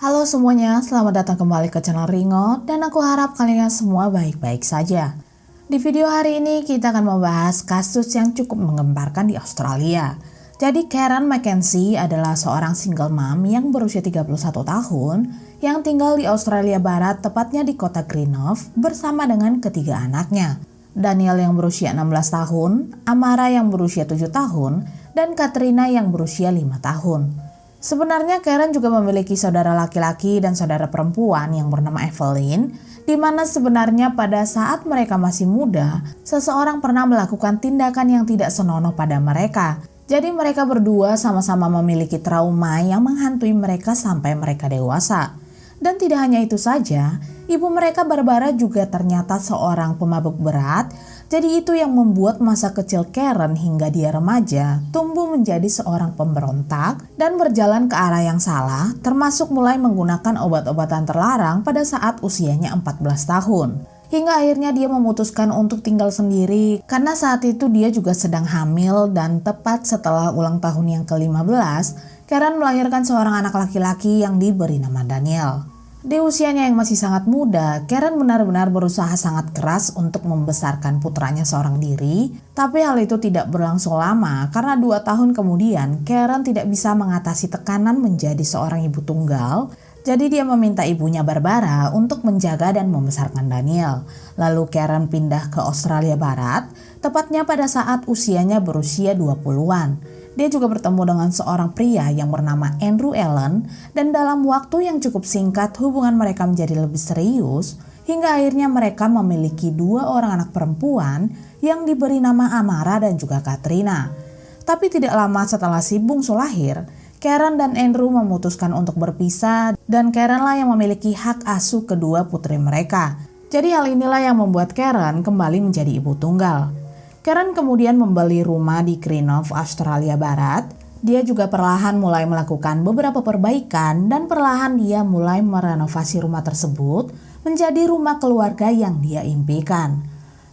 Halo semuanya, selamat datang kembali ke channel Ringo dan aku harap kalian semua baik-baik saja. Di video hari ini kita akan membahas kasus yang cukup menggemparkan di Australia. Jadi Karen McKenzie adalah seorang single mom yang berusia 31 tahun yang tinggal di Australia Barat, tepatnya di kota Greenough bersama dengan ketiga anaknya. Daniel yang berusia 16 tahun, Amara yang berusia 7 tahun, dan Katrina yang berusia 5 tahun. Sebenarnya Karen juga memiliki saudara laki-laki dan saudara perempuan yang bernama Evelyn, di mana sebenarnya pada saat mereka masih muda, seseorang pernah melakukan tindakan yang tidak senonoh pada mereka. Jadi mereka berdua sama-sama memiliki trauma yang menghantui mereka sampai mereka dewasa. Dan tidak hanya itu saja, ibu mereka Barbara juga ternyata seorang pemabuk berat. Jadi itu yang membuat masa kecil Karen hingga dia remaja tumbuh menjadi seorang pemberontak dan berjalan ke arah yang salah, termasuk mulai menggunakan obat-obatan terlarang pada saat usianya 14 tahun. Hingga akhirnya dia memutuskan untuk tinggal sendiri karena saat itu dia juga sedang hamil dan tepat setelah ulang tahun yang ke-15, Karen melahirkan seorang anak laki-laki yang diberi nama Daniel. Di usianya yang masih sangat muda, Karen benar-benar berusaha sangat keras untuk membesarkan putranya seorang diri. Tapi hal itu tidak berlangsung lama karena 2 tahun kemudian Karen tidak bisa mengatasi tekanan menjadi seorang ibu tunggal. Jadi dia meminta ibunya Barbara untuk menjaga dan membesarkan Daniel. Lalu Karen pindah ke Australia Barat, tepatnya pada saat usianya berusia 20-an. Dia juga bertemu dengan seorang pria yang bernama Andrew Allen dan dalam waktu yang cukup singkat hubungan mereka menjadi lebih serius hingga akhirnya mereka memiliki 2 orang anak perempuan yang diberi nama Amara dan juga Katrina. Tapi tidak lama setelah si bungsu lahir, Karen dan Andrew memutuskan untuk berpisah dan Karen lah yang memiliki hak asuh kedua putri mereka. Jadi hal inilah yang membuat Karen kembali menjadi ibu tunggal. Karen kemudian membeli rumah di Greenough, Australia Barat. Dia juga perlahan mulai melakukan beberapa perbaikan dan perlahan dia mulai merenovasi rumah tersebut menjadi rumah keluarga yang dia impikan.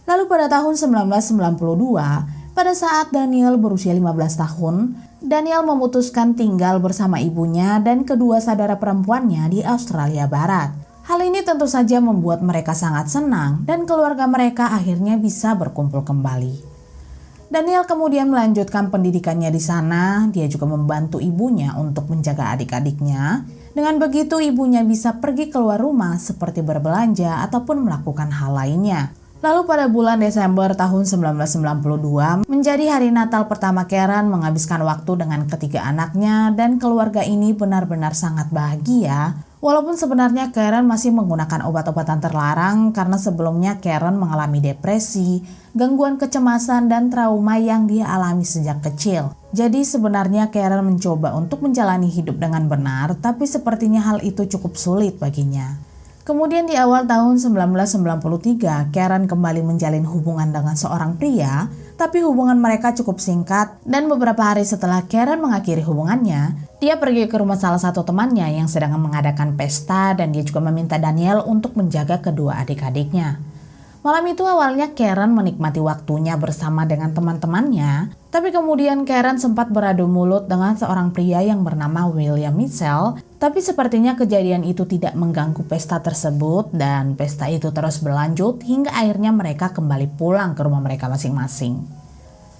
Lalu pada tahun 1992, pada saat Daniel berusia 15 tahun, Daniel memutuskan tinggal bersama ibunya dan kedua saudara perempuannya di Australia Barat. Hal ini tentu saja membuat mereka sangat senang dan keluarga mereka akhirnya bisa berkumpul kembali. Daniel kemudian melanjutkan pendidikannya di sana. Dia juga membantu ibunya untuk menjaga adik-adiknya. Dengan begitu ibunya bisa pergi keluar rumah seperti berbelanja ataupun melakukan hal lainnya. Lalu pada bulan Desember tahun 1992 menjadi hari Natal pertama Karen menghabiskan waktu dengan ketiga anaknya dan keluarga ini benar-benar sangat bahagia. Walaupun sebenarnya Karen masih menggunakan obat-obatan terlarang karena sebelumnya Karen mengalami depresi, gangguan kecemasan dan trauma yang dia alami sejak kecil. Jadi sebenarnya Karen mencoba untuk menjalani hidup dengan benar, tapi sepertinya hal itu cukup sulit baginya. Kemudian di awal tahun 1993, Karen kembali menjalin hubungan dengan seorang pria, tapi hubungan mereka cukup singkat dan beberapa hari setelah Karen mengakhiri hubungannya, dia pergi ke rumah salah satu temannya yang sedang mengadakan pesta dan dia juga meminta Daniel untuk menjaga kedua adik-adiknya. Malam itu awalnya Karen menikmati waktunya bersama dengan teman-temannya, tapi kemudian Karen sempat beradu mulut dengan seorang pria yang bernama William Mitchell. Tapi sepertinya kejadian itu tidak mengganggu pesta tersebut dan pesta itu terus berlanjut hingga akhirnya mereka kembali pulang ke rumah mereka masing-masing.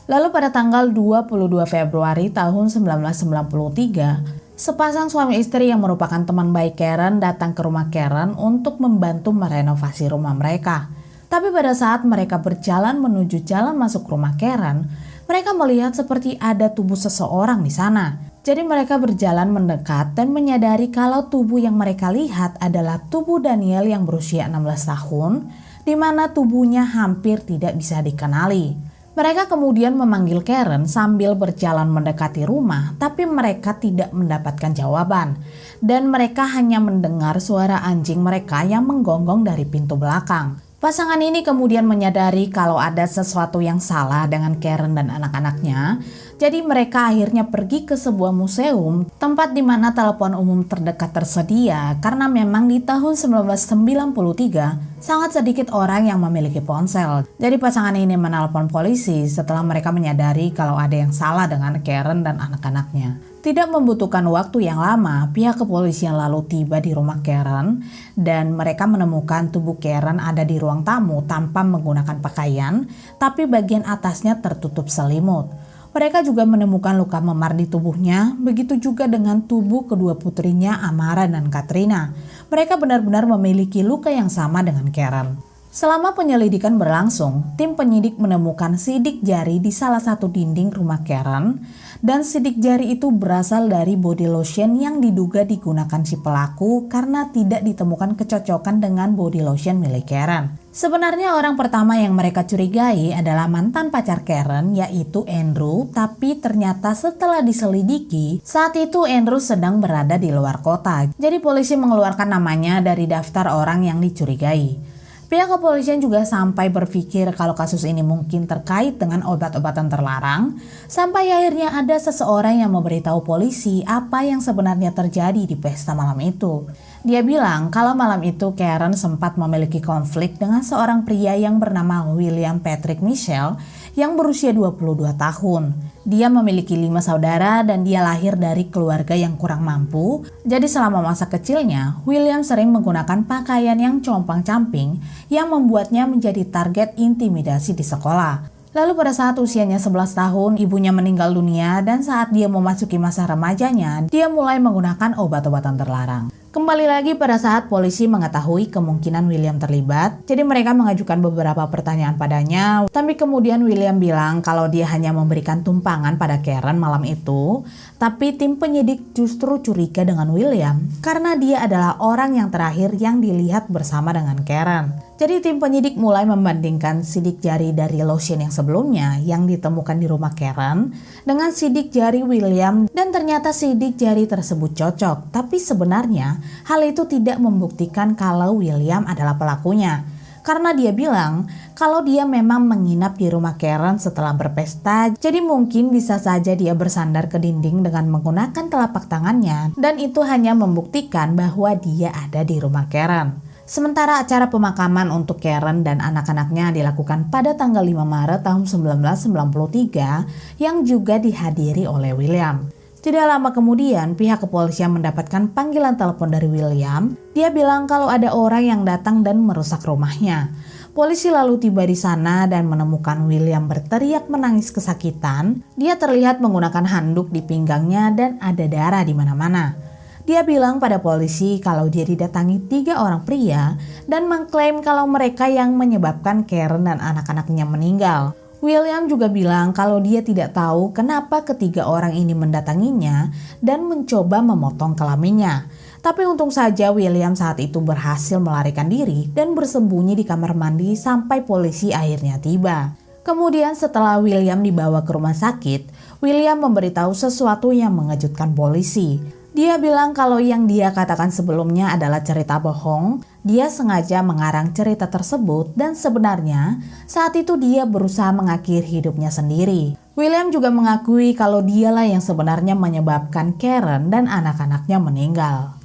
Lalu pada tanggal 22 Februari tahun 1993, sepasang suami istri yang merupakan teman baik Karen datang ke rumah Karen untuk membantu merenovasi rumah mereka. Tapi pada saat mereka berjalan menuju jalan masuk rumah Karen, mereka melihat seperti ada tubuh seseorang di sana. Jadi mereka berjalan mendekat dan menyadari kalau tubuh yang mereka lihat adalah tubuh Daniel yang berusia 16 tahun, di mana tubuhnya hampir tidak bisa dikenali. Mereka kemudian memanggil Karen sambil berjalan mendekati rumah, tapi mereka tidak mendapatkan jawaban. Dan mereka hanya mendengar suara anjing mereka yang menggonggong dari pintu belakang. Pasangan ini kemudian menyadari kalau ada sesuatu yang salah dengan Karen dan anak-anaknya. Jadi mereka akhirnya pergi ke sebuah museum, tempat di mana telepon umum terdekat tersedia karena memang di tahun 1993 sangat sedikit orang yang memiliki ponsel. Jadi pasangan ini menelpon polisi setelah mereka menyadari kalau ada yang salah dengan Karen dan anak-anaknya. Tidak membutuhkan waktu yang lama, pihak kepolisian lalu tiba di rumah Karen dan mereka menemukan tubuh Karen ada di ruang tamu tanpa menggunakan pakaian, tapi bagian atasnya tertutup selimut. Mereka juga menemukan luka memar di tubuhnya, begitu juga dengan tubuh kedua putrinya Amara dan Katrina. Mereka benar-benar memiliki luka yang sama dengan Karen. Selama penyelidikan berlangsung, tim penyidik menemukan sidik jari di salah satu dinding rumah Karen dan sidik jari itu berasal dari body lotion yang diduga digunakan si pelaku karena tidak ditemukan kecocokan dengan body lotion milik Karen. Sebenarnya orang pertama yang mereka curigai adalah mantan pacar Karen yaitu Andrew, tapi ternyata setelah diselidiki, saat itu Andrew sedang berada di luar kota. Jadi polisi mengeluarkan namanya dari daftar orang yang dicurigai. Pihak kepolisian juga sampai berpikir kalau kasus ini mungkin terkait dengan obat-obatan terlarang, sampai akhirnya ada seseorang yang memberitahu polisi apa yang sebenarnya terjadi di pesta malam itu. Dia bilang kalau malam itu Karen sempat memiliki konflik dengan seorang pria yang bernama William Patrick Mitchell yang berusia 22 tahun. Dia memiliki 5 saudara dan dia lahir dari keluarga yang kurang mampu. Jadi selama masa kecilnya, William sering menggunakan pakaian yang compang-camping yang membuatnya menjadi target intimidasi di sekolah. Lalu pada saat usianya 11 tahun, ibunya meninggal dunia dan saat dia memasuki masa remajanya, dia mulai menggunakan obat-obatan terlarang. Kembali lagi pada saat polisi mengetahui kemungkinan William terlibat, jadi mereka mengajukan beberapa pertanyaan padanya, tapi kemudian William bilang kalau dia hanya memberikan tumpangan pada Karen malam itu, tapi tim penyidik justru curiga dengan William karena dia adalah orang yang terakhir yang dilihat bersama dengan Karen. Jadi tim penyidik mulai membandingkan sidik jari dari lotion yang sebelumnya yang ditemukan di rumah Karen dengan sidik jari William dan ternyata sidik jari tersebut cocok. Tapi sebenarnya hal itu tidak membuktikan kalau William adalah pelakunya. Karena dia bilang kalau dia memang menginap di rumah Karen setelah berpesta, jadi mungkin bisa saja dia bersandar ke dinding dengan menggunakan telapak tangannya dan itu hanya membuktikan bahwa dia ada di rumah Karen. Sementara acara pemakaman untuk Karen dan anak-anaknya dilakukan pada tanggal 5 Maret tahun 1993 yang juga dihadiri oleh William. Tidak lama kemudian pihak kepolisian mendapatkan panggilan telepon dari William. Dia bilang kalau ada orang yang datang dan merusak rumahnya. Polisi lalu tiba di sana dan menemukan William berteriak menangis kesakitan. Dia terlihat menggunakan handuk di pinggangnya dan ada darah di mana-mana. Dia bilang pada polisi kalau dia didatangi 3 orang pria dan mengklaim kalau mereka yang menyebabkan Karen dan anak-anaknya meninggal. William juga bilang kalau dia tidak tahu kenapa ketiga orang ini mendatanginya dan mencoba memotong kelaminnya. Tapi untung saja William saat itu berhasil melarikan diri dan bersembunyi di kamar mandi sampai polisi akhirnya tiba. Kemudian setelah William dibawa ke rumah sakit, William memberitahu sesuatu yang mengejutkan polisi. Dia bilang kalau yang dia katakan sebelumnya adalah cerita bohong. Dia sengaja mengarang cerita tersebut dan sebenarnya saat itu dia berusaha mengakhiri hidupnya sendiri. William juga mengakui kalau dialah yang sebenarnya menyebabkan Karen dan anak-anaknya meninggal.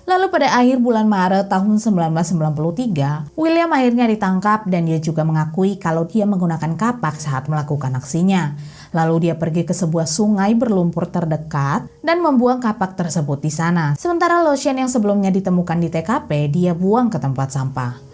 Lalu pada akhir bulan Maret tahun 1993, William akhirnya ditangkap dan dia juga mengakui kalau dia menggunakan kapak saat melakukan aksinya. Lalu dia pergi ke sebuah sungai berlumpur terdekat dan membuang kapak tersebut di sana. Sementara lotion yang sebelumnya ditemukan di TKP, dia buang ke tempat sampah.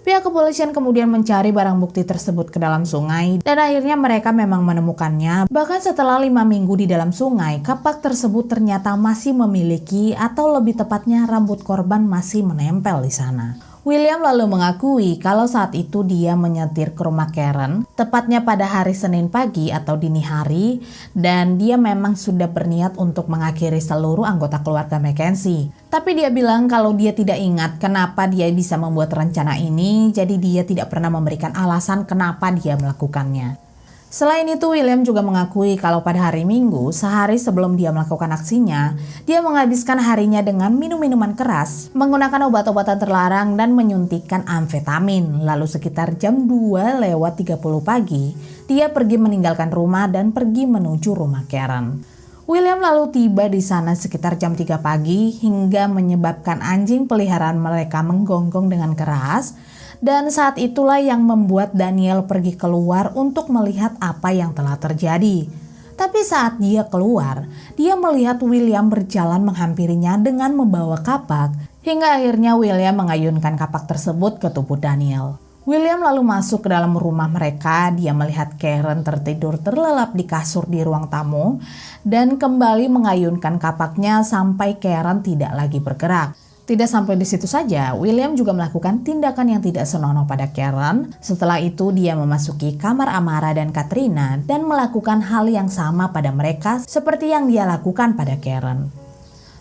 Pihak kepolisian kemudian mencari barang bukti tersebut ke dalam sungai dan akhirnya mereka memang menemukannya. Bahkan setelah 5 minggu di dalam sungai, kapak tersebut ternyata masih memiliki atau lebih tepatnya rambut korban masih menempel di sana. William lalu mengakui kalau saat itu dia menyetir ke rumah Karen, tepatnya pada hari Senin pagi atau dini hari, dan dia memang sudah berniat untuk mengakhiri seluruh anggota keluarga Mackenzie. Tapi dia bilang kalau dia tidak ingat kenapa dia bisa membuat rencana ini, jadi dia tidak pernah memberikan alasan kenapa dia melakukannya. Selain itu, William juga mengakui kalau pada hari Minggu, sehari sebelum dia melakukan aksinya, dia menghabiskan harinya dengan minum minuman keras, menggunakan obat-obatan terlarang dan menyuntikkan amfetamin. Lalu sekitar jam 2:30 pagi, dia pergi meninggalkan rumah dan pergi menuju rumah Karen. William lalu tiba di sana sekitar jam 3 pagi hingga menyebabkan anjing peliharaan mereka menggonggong dengan keras. Dan saat itulah yang membuat Daniel pergi keluar untuk melihat apa yang telah terjadi. Tapi saat dia keluar, dia melihat William berjalan menghampirinya dengan membawa kapak, hingga akhirnya William mengayunkan kapak tersebut ke tubuh Daniel. William lalu masuk ke dalam rumah mereka. Dia melihat Karen tertidur terlelap di kasur di ruang tamu dan kembali mengayunkan kapaknya sampai Karen tidak lagi bergerak. Tidak sampai di situ saja, William juga melakukan tindakan yang tidak senonoh pada Karen. Setelah itu dia memasuki kamar Amara dan Katrina dan melakukan hal yang sama pada mereka seperti yang dia lakukan pada Karen.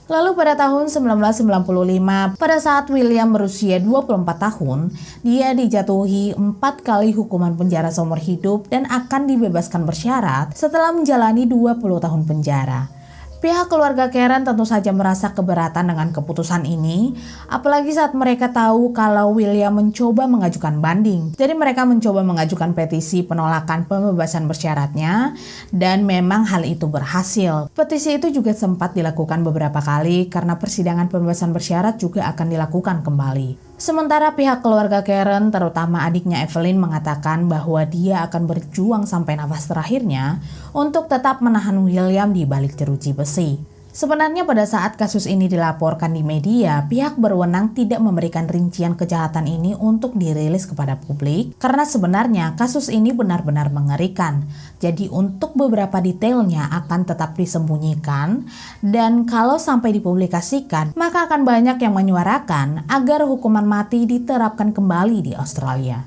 Lalu pada tahun 1995, pada saat William berusia 24 tahun, dia dijatuhi 4 kali hukuman penjara seumur hidup dan akan dibebaskan bersyarat setelah menjalani 20 tahun penjara. Pihak keluarga Karen tentu saja merasa keberatan dengan keputusan ini, apalagi saat mereka tahu kalau William mencoba mengajukan banding. Jadi mereka mencoba mengajukan petisi penolakan pembebasan bersyaratnya, dan memang hal itu berhasil. Petisi itu juga sempat dilakukan beberapa kali karena persidangan pembebasan bersyarat juga akan dilakukan kembali. Sementara pihak keluarga Karen, terutama adiknya Evelyn, mengatakan bahwa dia akan berjuang sampai nafas terakhirnya untuk tetap menahan William di balik jeruji besi. Sebenarnya pada saat kasus ini dilaporkan di media, pihak berwenang tidak memberikan rincian kejahatan ini untuk dirilis kepada publik karena sebenarnya kasus ini benar-benar mengerikan. Jadi untuk beberapa detailnya akan tetap disembunyikan, dan kalau sampai dipublikasikan maka akan banyak yang menyuarakan agar hukuman mati diterapkan kembali di Australia.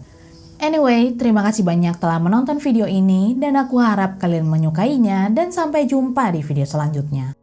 Anyway, terima kasih banyak telah menonton video ini dan aku harap kalian menyukainya, dan sampai jumpa di video selanjutnya.